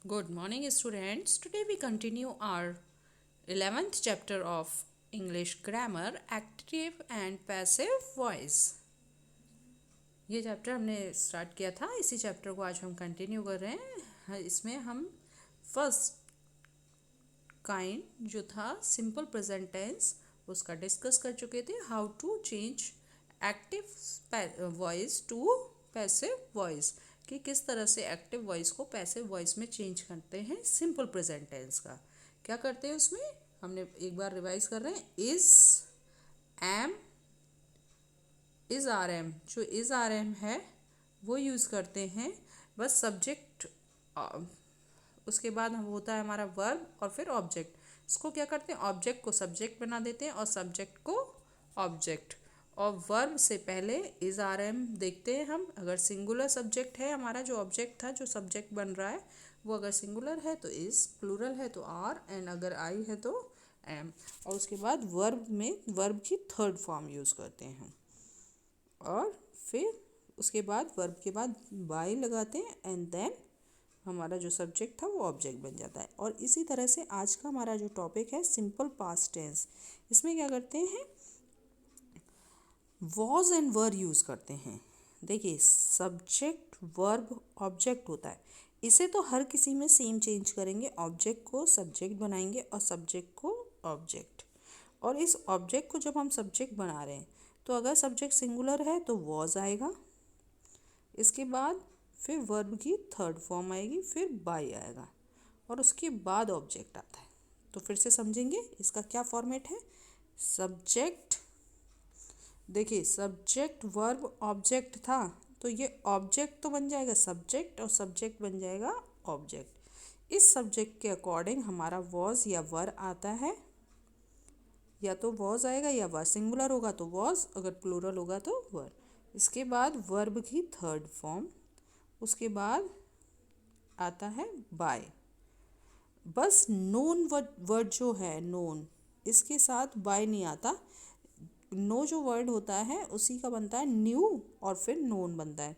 Good morning, students. Today we continue our 11th chapter of English grammar, active and passive voice. ये chapter हमने start किया था, इसी chapter को आज हम कंटिन्यू कर रहे हैं। इसमें हम फर्स्ट काइंड जो था सिंपल प्रेजेंट टेंस उसका डिस्कस कर चुके थे, how to change active voice to passive voice, कि किस तरह से एक्टिव वॉइस को पैसिव वॉइस में चेंज करते हैं सिंपल प्रेजेंट टेंस का। क्या करते हैं उसमें, हमने एक बार रिवाइज कर रहे हैं। Is, am, is are am, जो इज आर एम है वो यूज़ करते हैं बस सब्जेक्ट, उसके बाद हम होता है हमारा वर्ब और फिर ऑब्जेक्ट। इसको क्या करते हैं, ऑब्जेक्ट को सब्जेक्ट बना देते हैं और सब्जेक्ट को ऑब्जेक्ट, और वर्ब से पहले इज आर एम देखते हैं हम। अगर सिंगुलर सब्जेक्ट है, हमारा जो ऑब्जेक्ट था जो सब्जेक्ट बन रहा है वो अगर सिंगुलर है तो इज, प्लूरल है तो आर, एंड अगर आई है तो एम। और उसके बाद वर्ब में वर्ब की थर्ड फॉर्म यूज़ करते हैं हम, और फिर उसके बाद वर्ब के बाद बाई लगाते हैं एंड देन हमारा जो सब्जेक्ट था वो ऑब्जेक्ट बन जाता है। और इसी तरह से आज का हमारा जो टॉपिक है सिंपल पास्ट टेंस, इसमें क्या करते हैं, वॉज एंड वर यूज़ करते हैं। देखिए, सब्जेक्ट वर्ब ऑब्जेक्ट होता है, इसे तो हर किसी में सेम चेंज करेंगे, ऑब्जेक्ट को सब्जेक्ट बनाएंगे और सब्जेक्ट को ऑब्जेक्ट। और इस ऑब्जेक्ट को जब हम सब्जेक्ट बना रहे हैं तो अगर सब्जेक्ट सिंगुलर है तो वॉज आएगा, इसके बाद फिर वर्ब की थर्ड फॉर्म आएगी, फिर बाई आएगा, और उसके बाद ऑब्जेक्ट आता है। तो फिर से समझेंगे इसका क्या फॉर्मेट है। सब्जेक्ट, देखिए सब्जेक्ट वर्ब ऑब्जेक्ट था, तो ये ऑब्जेक्ट तो बन जाएगा सब्जेक्ट और सब्जेक्ट बन जाएगा ऑब्जेक्ट। इस सब्जेक्ट के अकॉर्डिंग हमारा वॉज या वर आता है, या तो वॉज आएगा या वर, सिंगुलर होगा तो वॉज, अगर प्लूरल होगा तो वर। इसके बाद वर्ब की थर्ड फॉर्म, उसके बाद आता है बाय। बस नोन वर्ड जो है, नोन, इसके साथ बाय नहीं आता। नो जो वर्ड होता है उसी का बनता है न्यू, और फिर नोन बनता है।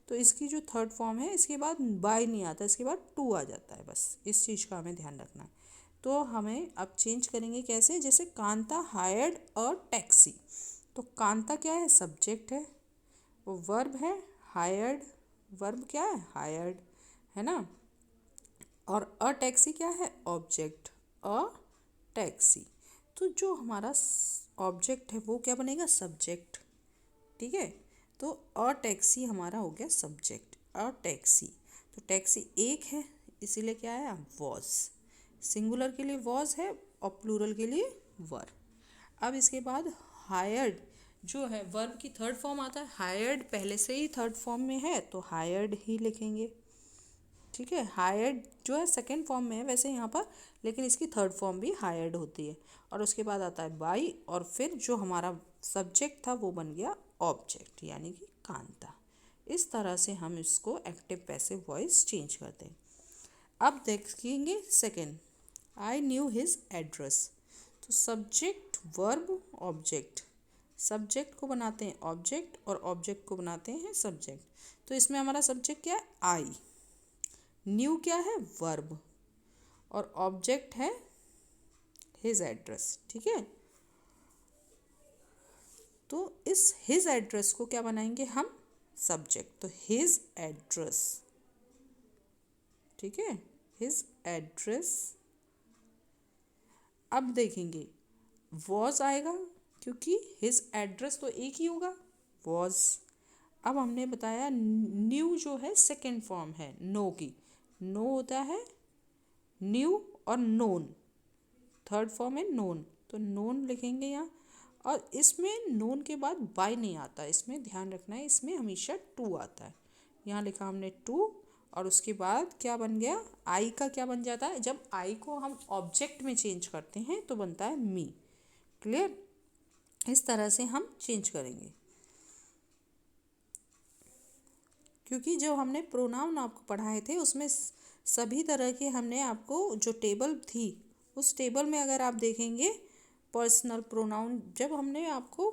तो इसकी जो थर्ड फॉर्म है इसके बाद बाय नहीं आता, इसके बाद टू आ जाता है। बस इस चीज़ का हमें ध्यान रखना है। तो हमें अब चेंज करेंगे कैसे, जैसे कांता हायर्ड अ टैक्सी, तो कांता क्या है, सब्जेक्ट है, वो वर्ब है हायर्ड, वर्ब क्या है, हायर्ड, है ना। और अ टैक्सी क्या है, ऑब्जेक्ट, अ टैक्सी। तो जो हमारा ऑब्जेक्ट है वो क्या बनेगा, सब्जेक्ट, ठीक है। तो अ टैक्सी हमारा हो गया सब्जेक्ट, अ टैक्सी। तो टैक्सी एक है, इसीलिए क्या है, वॉज। सिंगुलर के लिए वॉज है और प्लूरल के लिए वर। अब इसके बाद हायर्ड जो है, वर्ब की थर्ड फॉर्म आता है। हायर्ड पहले से ही थर्ड फॉर्म में है तो हायर्ड ही लिखेंगे, ठीक है। हायर्ड जो है सेकेंड फॉर्म में है वैसे यहाँ पर, लेकिन इसकी थर्ड फॉर्म भी हायर्ड होती है। और उसके बाद आता है बाई, और फिर जो हमारा सब्जेक्ट था वो बन गया ऑब्जेक्ट, यानी कि कांता। इस तरह से हम इसको एक्टिव पैसिव वॉइस चेंज करते हैं। अब देखेंगे second, I knew his address. तो सब्जेक्ट वर्ब ऑब्जेक्ट, सब्जेक्ट को बनाते हैं ऑब्जेक्ट और ऑब्जेक्ट को बनाते हैं सब्जेक्ट। तो इसमें हमारा सब्जेक्ट क्या है, आई, न्यू क्या है, वर्ब, और ऑब्जेक्ट है हिज एड्रेस, ठीक है। तो इस हिज एड्रेस को क्या बनाएंगे हम, सब्जेक्ट, तो हिज एड्रेस, ठीक है, हिज एड्रेस। अब देखेंगे वॉज आएगा, क्योंकि हिज एड्रेस तो एक ही होगा, वॉज। अब हमने बताया न्यू जो है सेकेंड फॉर्म है नो की, नो होता है न्यू, और नोन थर्ड फॉर्म है नोन, तो नोन लिखेंगे यहाँ। और इसमें नोन के बाद बाय नहीं आता, इसमें ध्यान रखना है, इसमें हमेशा टू आता है। यहाँ लिखा हमने टू, और उसके बाद क्या बन गया, आई का क्या बन जाता है, जब आई को हम ऑब्जेक्ट में चेंज करते हैं तो बनता है मी। क्लियर, इस तरह से हम चेंज करेंगे। क्योंकि जो हमने प्रोनाउन आपको पढ़ाए थे उसमें सभी तरह के हमने आपको जो टेबल थी, उस टेबल में अगर आप देखेंगे पर्सनल प्रोनाउन, जब हमने आपको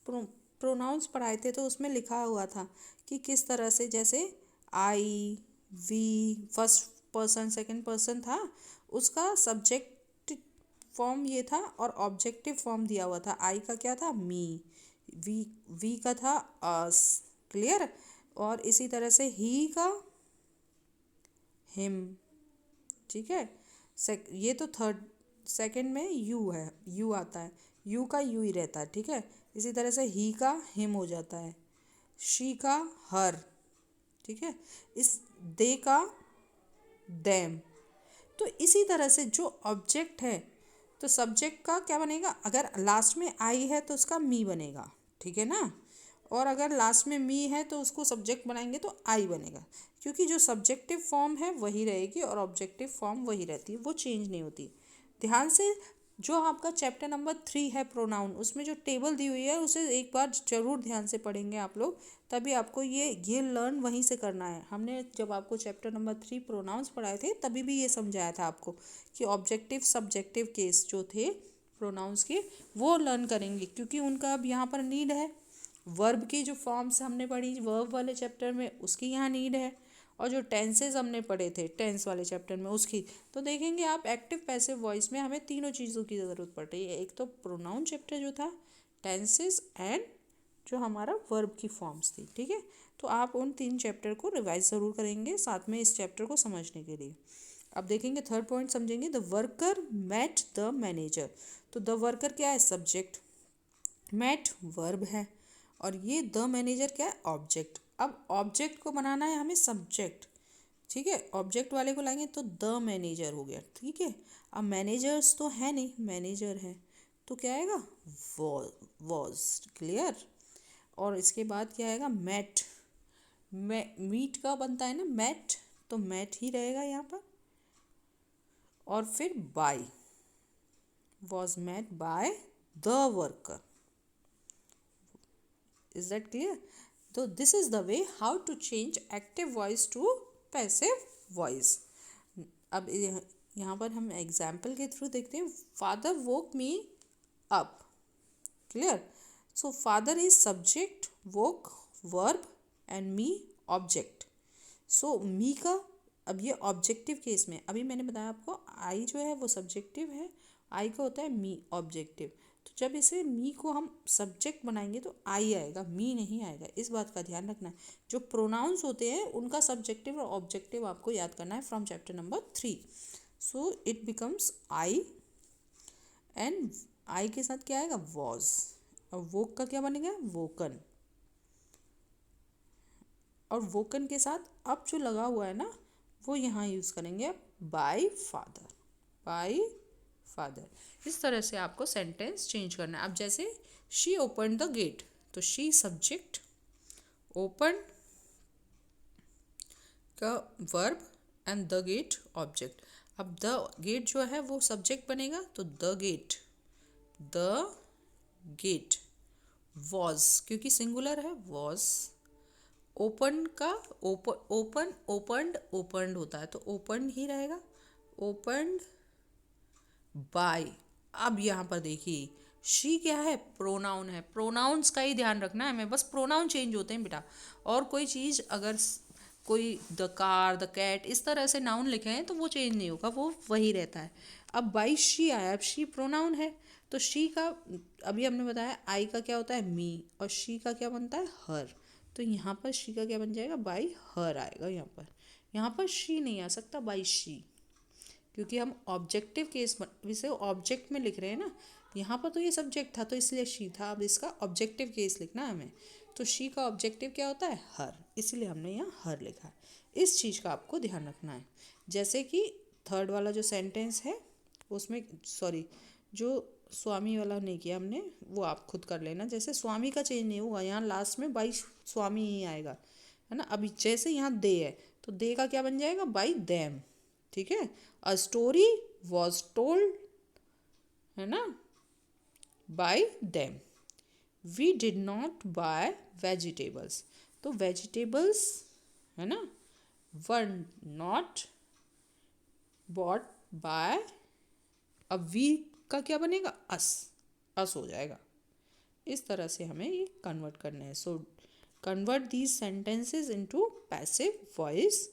प्रोनाउंस पढ़ाए थे तो उसमें लिखा हुआ था कि किस तरह से, जैसे I, we first person second person था, उसका सब्जेक्ट फॉर्म ये था और ऑब्जेक्टिव फॉर्म दिया हुआ था। आई का क्या था, मी, वी का था अस, क्लियर। और इसी तरह से ही का हिम, ठीक है। ये तो थर्ड, सेकंड में यू है, यू आता है, यू का यू ही रहता है, ठीक है। इसी तरह से ही का हिम हो जाता है, शी का हर, ठीक है। इस दे का देम। तो इसी तरह से जो ऑब्जेक्ट है तो सब्जेक्ट का क्या बनेगा, अगर लास्ट में आई है तो उसका मी बनेगा, ठीक है ना। और अगर लास्ट में मी है तो उसको सब्जेक्ट बनाएंगे तो आई बनेगा, क्योंकि जो सब्जेक्टिव फॉर्म है वही रहेगी और ऑब्जेक्टिव फॉर्म वही रहती है, वो चेंज नहीं होती। ध्यान से, जो आपका चैप्टर नंबर 3 है प्रोनाउन, उसमें जो टेबल दी हुई है उसे एक बार ज़रूर ध्यान से पढ़ेंगे आप लोग, तभी आपको ये लर्न वहीं से करना है। हमने जब आपको चैप्टर नंबर 3 प्रोनाउंस पढ़ाए थे तभी भी ये समझाया था आपको कि ऑब्जेक्टिव सब्जेक्टिव केस जो थे प्रोनाउंस के वो लर्न करेंगे, क्योंकि उनका अब यहाँ पर नीड है। वर्ब की जो फॉर्म्स हमने पढ़ी वर्ब वाले चैप्टर में, उसकी यहाँ नीड है। और जो टेंसेज हमने पढ़े थे टेंस वाले चैप्टर में, उसकी तो देखेंगे आप एक्टिव पैसिव वॉइस में हमें तीनों चीज़ों की ज़रूरत पड़ रही है। एक तो प्रोनाउन चैप्टर जो था, टेंसेज एंड जो हमारा वर्ब की फॉर्म्स थी, ठीक है। तो आप उन 3 चैप्टर को रिवाइज ज़रूर करेंगे साथ में इस चैप्टर को समझने के लिए। अब देखेंगे थर्ड पॉइंट समझेंगे, the worker met the manager. तो द वर्कर क्या है, सब्जेक्ट, मेट वर्ब है, और ये द मैनेजर क्या है, ऑब्जेक्ट। अब ऑब्जेक्ट को बनाना है हमें सब्जेक्ट, ठीक है। ऑब्जेक्ट वाले को लाएंगे तो द मैनेजर हो गया, ठीक है। अब मैनेजर्स तो है नहीं, मैनेजर है तो क्या आएगा, वॉज, क्लियर। और इसके बाद क्या आएगा, मैट, मीट का बनता है ना मैट, तो मैट ही रहेगा यहाँ पर। और फिर by, was mat by the worker. Is that clear. तो this is the way how to change active voice to passive voice. अब यहाँ पर हम एग्जाम्पल के थ्रू देखते हैं, father woke me up, clear. So father is subject, woke verb and me object. So me का, अब ये ऑब्जेक्टिव केस में अभी मैंने बताया आपको, आई जो है वो सब्जेक्टिव है, आई का होता है मी ऑब्जेक्टिव। तो जब इसे मी को हम सब्जेक्ट बनाएंगे तो आई आएगा, मी नहीं आएगा, इस बात का ध्यान रखना है। जो प्रोनाउंस होते हैं उनका सब्जेक्टिव और ऑब्जेक्टिव आपको याद करना है from chapter number 3। So it becomes I, and I के साथ क्या आएगा, वॉज। और वोक का क्या बनेगा, वोकन। और वोकन के साथ अब जो लगा हुआ है ना वो यहाँ यूज़ करेंगे बाय फादर, बाय फादर। इस तरह से आपको सेंटेंस चेंज करना है। अब जैसे शी ओपन द गेट, तो शी सब्जेक्ट, ओपन का verb and the gate object. अब द गेट जो है वो सब्जेक्ट बनेगा तो द गेट वॉज, क्योंकि सिंगुलर है वॉज। ओपन का ओपन ओपन्ड होता है तो ओपन ही रहेगा, ओपन्ड बाय। अब यहाँ पर देखिए शी क्या है, प्रोनाउन है, प्रोनाउंस का ही ध्यान रखना है हमें, बस प्रोनाउन चेंज होते हैं बेटा। और कोई चीज़ अगर कोई द कार द कैट इस तरह से नाउन लिखे हैं तो वो चेंज नहीं होगा, वो वही रहता है। अब बाई शी आया, अब शी प्रोनाउन है तो शी का, अभी हमने बताया आई का क्या होता है, मी, और शी का क्या बनता है, हर। तो यहाँ पर शी का क्या बन जाएगा, बाई हर आएगा। यहाँ पर शी नहीं आ सकता, बाई शी, क्योंकि हम ऑब्जेक्टिव केस इसे ऑब्जेक्ट में लिख रहे हैं ना। यहाँ पर तो ये सब्जेक्ट था तो इसलिए शी था, अब इसका ऑब्जेक्टिव केस लिखना है हमें। तो शी का ऑब्जेक्टिव क्या होता है, हर, इसलिए हमने यहाँ हर लिखा है। इस चीज़ का आपको ध्यान रखना है। जैसे कि थर्ड वाला जो सेंटेंस है उसमें, सॉरी, जो स्वामी वाला नहीं किया हमने वो आप खुद कर लेना। जैसे स्वामी का चेंज नहीं होगा, यहाँ लास्ट में बाई स्वामी ही आएगा, है ना। अभी जैसे यहाँ दे है तो दे का क्या बन जाएगा, बाई देम, ठीक है। अ स्टोरी वॉज टोल्ड, है ना, by them. We did not buy vegetables, तो वेजिटेबल्स, है ना, वर नॉट बॉट बाय। अब वी का क्या बनेगा, अस हो जाएगा। इस तरह से हमें ये कन्वर्ट करने हैं। So convert these sentences into passive voice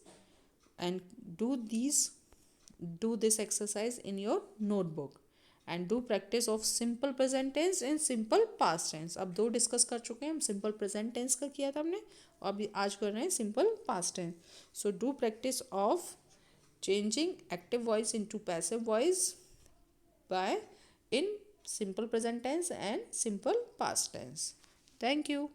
and do this exercise in your notebook and do practice of simple present tense and simple past tense. अब दो डिस्कस कर चुके हैं हम, सिंपल प्रेजेंट टेंस का किया था हमने, और अभी आज कर रहे हैं simple past tense. So do practice of changing active voice into passive voice by in simple present tense and simple past tense. Thank you.